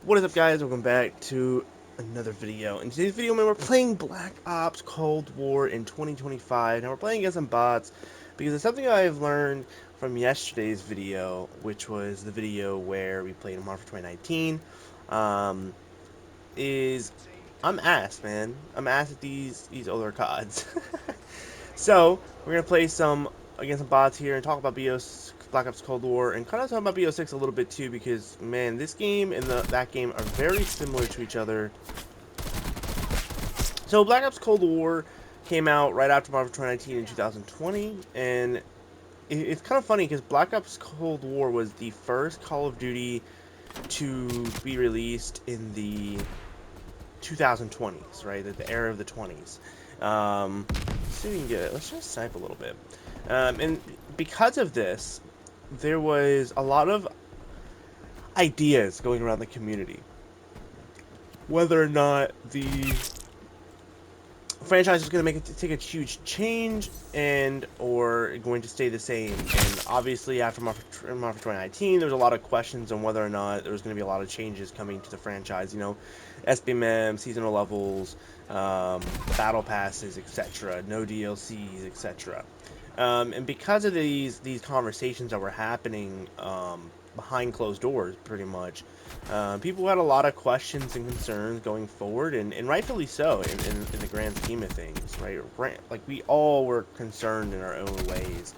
What is up, guys? Welcome back to another video. In today's video, man, we're playing Black Ops Cold War in 2025. Now, we're playing against some bots because it's something I've learned from yesterday's video, which was the video where we played Modern Warfare 2019. Um, is I'm ass, man. I'm ass at these older CODs. So we're gonna play some against some bots here and talk about BOS Black Ops Cold War and kind of talk about BO6 a little bit too, because man, this game and that game are very similar to each other. So Black Ops Cold War came out right after Modern Warfare 2019 in 2020, and it's kind of funny because Black Ops Cold War was the first Call of Duty to be released in the 2020s, right? The era of the 20s. Let's see if we can get it. Let's just snipe a little bit. And because of this, there was a lot of ideas going around the community. Whether or not the franchise is going to take a huge change and or going to stay the same. And obviously, after Modern Warfare 2019, there was a lot of questions on whether or not there was going to be a lot of changes coming to the franchise. You know, SBMM, seasonal levels, battle passes, etc., no DLCs, etc. And because of these conversations that were happening behind closed doors, pretty much, people had a lot of questions and concerns going forward, and rightfully so in the grand scheme of things, right? Like, we all were concerned in our own ways.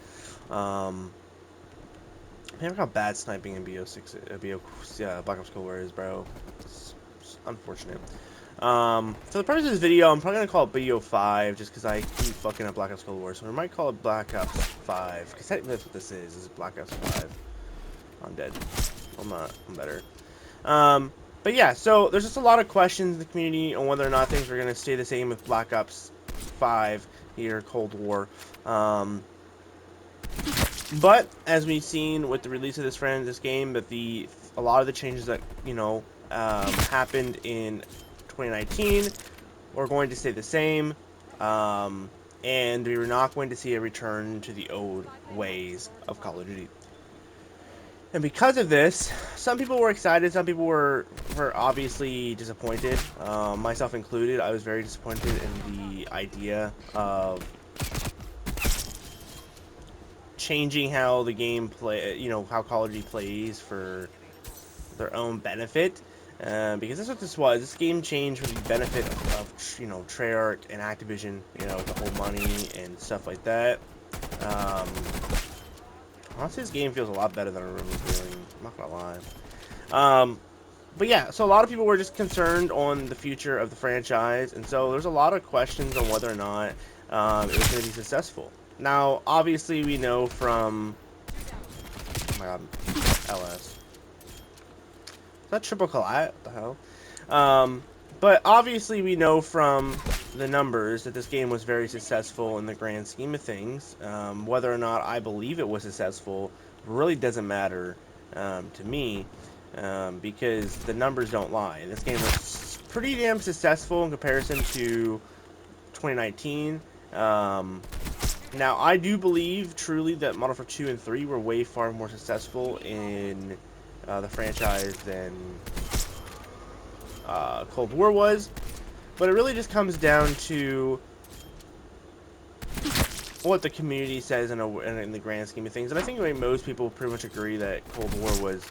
Man, look how bad sniping in BO6, Black Ops Cold War is, bro. It's unfortunate. For the purpose of this video, I'm probably gonna call it BO5 just because I keep fucking up Black Ops Cold War, so we might call it Black Ops 5, because technically that's what this is. This is Black Ops 5. I'm dead. I'm not. I'm better. But yeah, so there's just a lot of questions in the community on whether or not things are going to stay the same with Black Ops 5 here, Cold War. But as we've seen with the release of this game, that a lot of the changes that happened in 2019 are going to stay the same, and we are not going to see a return to the old ways of Call of Duty. And because of this, some people were excited, some people were obviously disappointed, myself included. I was very disappointed in the idea of changing how the game how Call of Duty plays for their own benefit, because that's what this was. This game changed for the benefit of Treyarch and Activision, with the whole money and stuff like that. Honestly, this game feels a lot better than I remember feeling. I'm not gonna lie. But yeah, so a lot of people were just concerned on the future of the franchise, and so there's a lot of questions on whether or not it was going to be successful. Now, obviously, we know from... Oh my god, LS. Is that triple collat? What the hell? But obviously, we know from the numbers that this game was very successful in the grand scheme of things. Whether or not I believe it was successful really doesn't matter to me, because the numbers don't lie. This game was pretty damn successful in comparison to 2019. Now, I do believe truly that Modern Warfare 2 and 3 were way far more successful in the franchise than Cold War was, but it really just comes down to what the community says in the grand scheme of things. And I think most people pretty much agree that Cold War was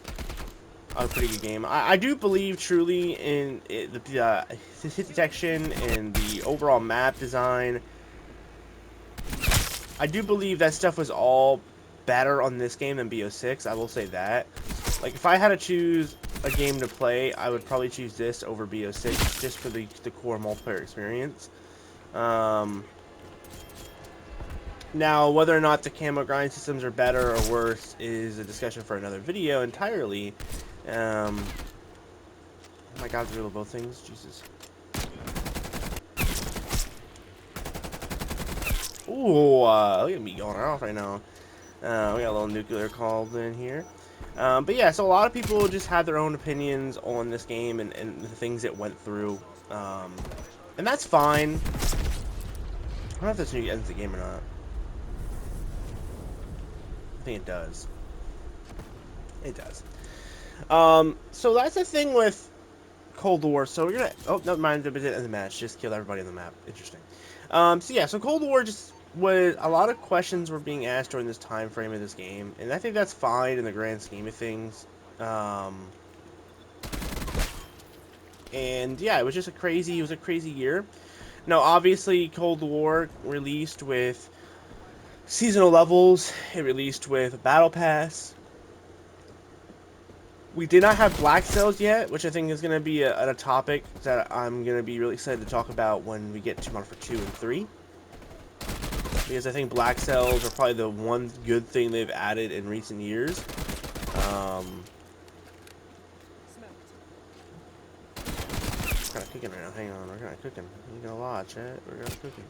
a pretty good game. I do believe truly in the hit detection and the overall map design. I do believe that stuff was all better on this game than BO6. I will say that. Like, if I had to choose a game to play, I would probably choose this over BO6 just for the core multiplayer experience. Now, whether or not the camo grind systems are better or worse is a discussion for another video entirely. Oh my god, to reload both things? Jesus. Ooh, look at me going off right now. We got a little nuclear called in here. But yeah, so a lot of people just had their own opinions on this game and the things it went through. And that's fine. I don't know if this ends the game or not. I think it does. It does. So that's the thing with Cold War. So we're gonna. Oh, never mind. It was in the match. Just killed everybody on the map. Interesting. So yeah. So Cold War just was a lot of questions were being asked during this time frame of this game, and I think that's fine in the grand scheme of things. And yeah, it was just a crazy. It was a crazy year. Now, obviously, Cold War released with seasonal levels. It released with a battle pass. We did not have black cells yet, which I think is going to be a topic that I'm going to be really excited to talk about when we get to Modern Warfare 2 and 3. Because I think black cells are probably the one good thing they've added in recent years. We're kind of cooking right now. Hang on, we're kind of cooking. You're going to watch it. We're kind of cooking.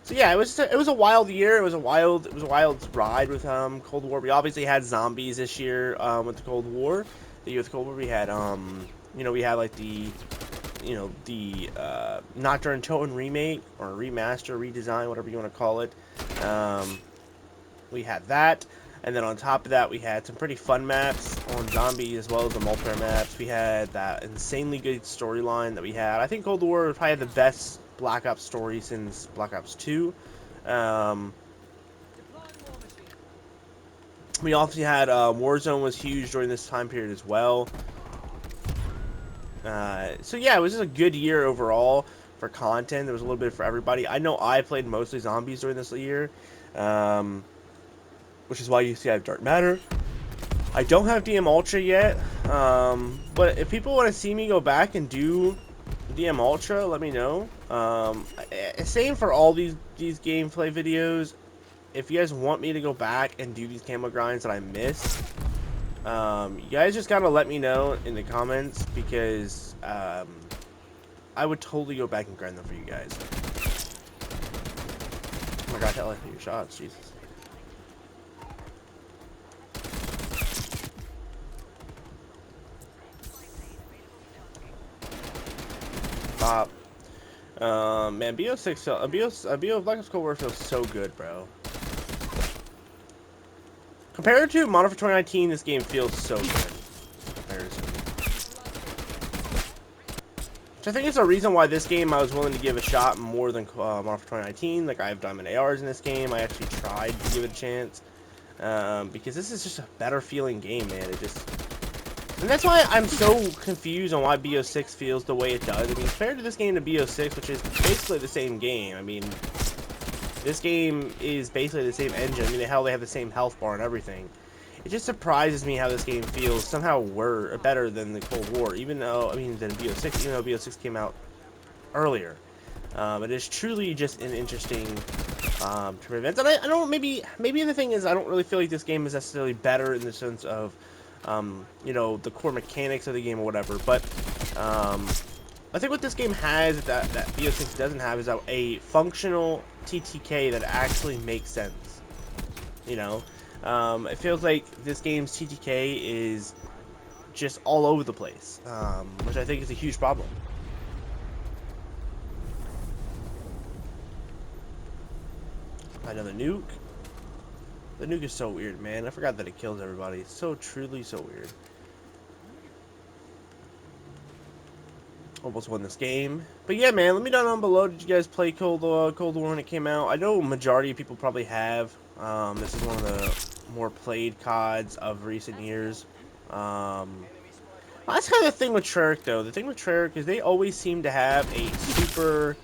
So yeah, it was a wild year. It was a wild ride with Cold War. We obviously had zombies this year with the Cold War. The year with Cold War, we had we had like the Nocturne Totem remake or remaster, redesign, whatever you want to call it. We had that, and then on top of that, we had some pretty fun maps on zombies as well as the multiplayer maps. We had that insanely good storyline that we had. I think Cold War was probably the best Black Ops story since Black Ops 2. We also had Warzone was huge during this time period as well. So yeah, it was just a good year overall for content. There was a little bit for everybody. I know I played mostly zombies during this year, which is why you see I have Dark Matter. I don't have DM Ultra yet, but if people want to see me go back and do DM Ultra, let me know. Same for all these gameplay videos. If you guys want me to go back and do these camo grinds that I missed, you guys just gotta let me know in the comments, because I would totally go back and grind them for you guys. Oh my god, I like your shots, Jesus. Pop. Man, BO6, BO Black Ops Cold War feels so good, bro. Compared to Modern Warfare 2019, this game feels so good. Which I think is a reason why this game I was willing to give a shot more than Modern Warfare 2019. Like, I have Diamond ARs in this game. I actually tried to give it a chance. Because this is just a better feeling game, man. And that's why I'm so confused on why BO6 feels the way it does. I mean, compared to this game to BO6, which is basically the same game. I mean, this game is basically the same engine. I mean, hell, they have the same health bar and everything. It just surprises me how this game feels somehow better than the Cold War, even though, I mean, than BO6, even though BO6 came out earlier. It is truly just an interesting turn of events. And I don't, maybe the thing is, I don't really feel like this game is necessarily better in the sense of, the core mechanics of the game or whatever, but, I think what this game has that BO6 doesn't have is a functional TTK that actually makes sense. It feels like this game's TTK is just all over the place, which I think is a huge problem. Another nuke. The nuke is so weird, man. I forgot that it kills everybody. It's so truly so weird. Almost won this game. But yeah, man, let me know down below. Did you guys play Cold War when it came out? I know majority of people probably have. This is one of the more played CODs of recent years. That's kind of the thing with Treyarch, though. The thing with Treyarch is they always seem to have a super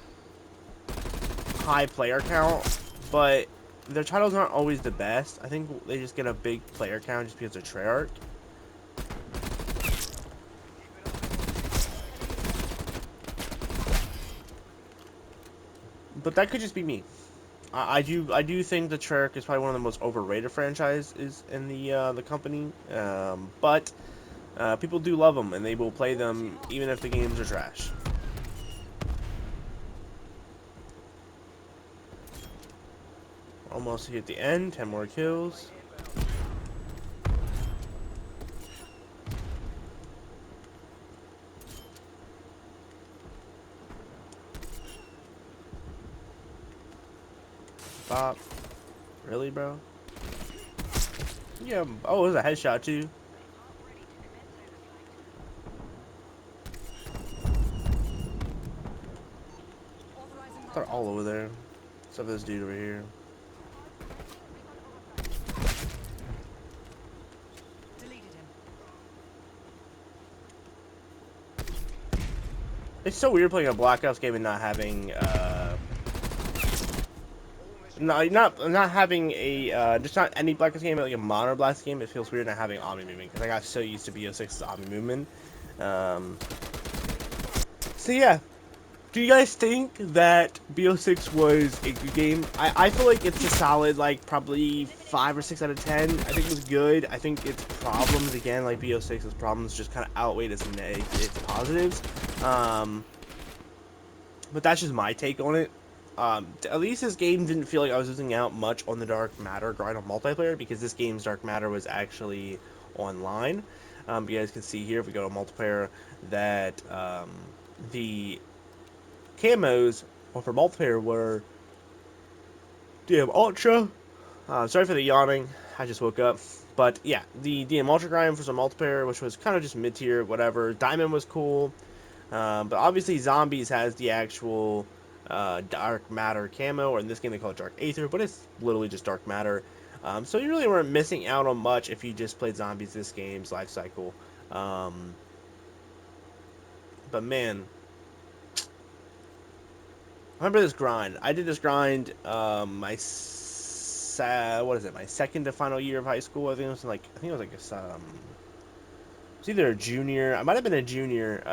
high player count, but their titles aren't always the best. I think they just get a big player count just because they're Treyarch. But that could just be me. I do think that Treyarch is probably one of the most overrated franchises in the company. But people do love them, and they will play them even if the games are trash. Almost hit the end. 10 more kills. Bop. Really, bro? Yeah. Oh, it was a headshot, too. They're all over there. Except for this dude over here. It's so weird playing a Black Ops game and not having, not having a, just not any Black Ops game, but like a modern Black Ops game. It feels weird not having Omni movement, because I got so used to BO6's Omni movement. So yeah. Do you guys think that BO6 was a good game? I feel like it's a solid, like, probably 5 or 6 out of 10. I think it was good. I think its problems, again, like BO6's problems, just kind of outweighed its positives. But that's just my take on it. At least this game didn't feel like I was losing out much on the Dark Matter grind on multiplayer, because this game's Dark Matter was actually online. You guys can see here, if we go to multiplayer, that the camos for multiplayer were DM Ultra. Sorry for the yawning. I just woke up. But yeah, the DM Ultra grind for some multiplayer, which was kind of just mid tier, whatever. Diamond was cool. But obviously, Zombies has the actual Dark Matter camo, or in this game they call it Dark Aether, but it's literally just Dark Matter. So you really weren't missing out on much if you just played Zombies this game's life cycle. But man, I remember this grind. I did this grind my my second to final year of high school. I think it was like it's either a junior. I might have been a junior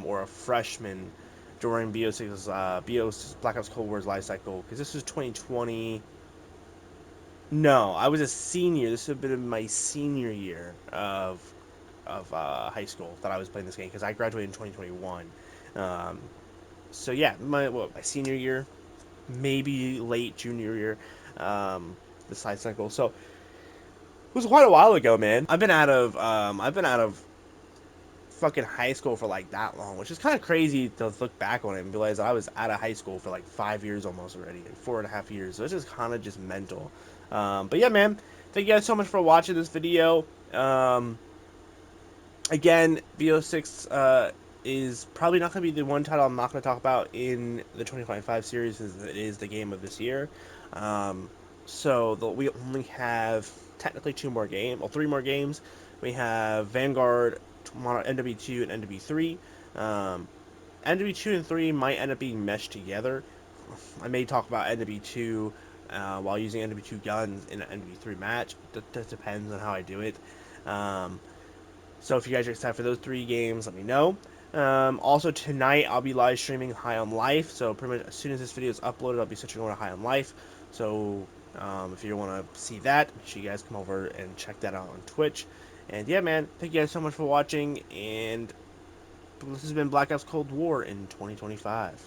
or a freshman during BO6's Black Ops Cold War's life cycle, because this was 2020. No, I was a senior. This would have been my senior year of high school that I was playing this game, because I graduated in 2021. So yeah, my senior year, maybe late junior year, this life cycle. So it was quite a while ago, man. I've been out of fucking high school for like that long, which is kind of crazy to look back on it and realize that I was out of high school for like 5 years almost already, like 4.5 years. So it's just kind of just mental. But yeah, man, thank you guys so much for watching this video. Again, BO6 is probably not going to be the one title I'm not going to talk about in the 2025 series, as it is the game of this year. We only have technically 3 more games. We have Vanguard, NW2, and NW3. NW2 and 3 might end up being meshed together. I may talk about NW2 while using NW2 guns in an NW3 match. That depends on how I do it. So if you guys are excited for those 3 games, let me know. Also tonight I'll be live streaming High on Life, so pretty much as soon as this video is uploaded, I'll be switching over to High on Life. So if you want to see that, make sure you guys come over and check that out on Twitch. And yeah, man, thank you guys so much for watching, and this has been Black Ops Cold War in 2025.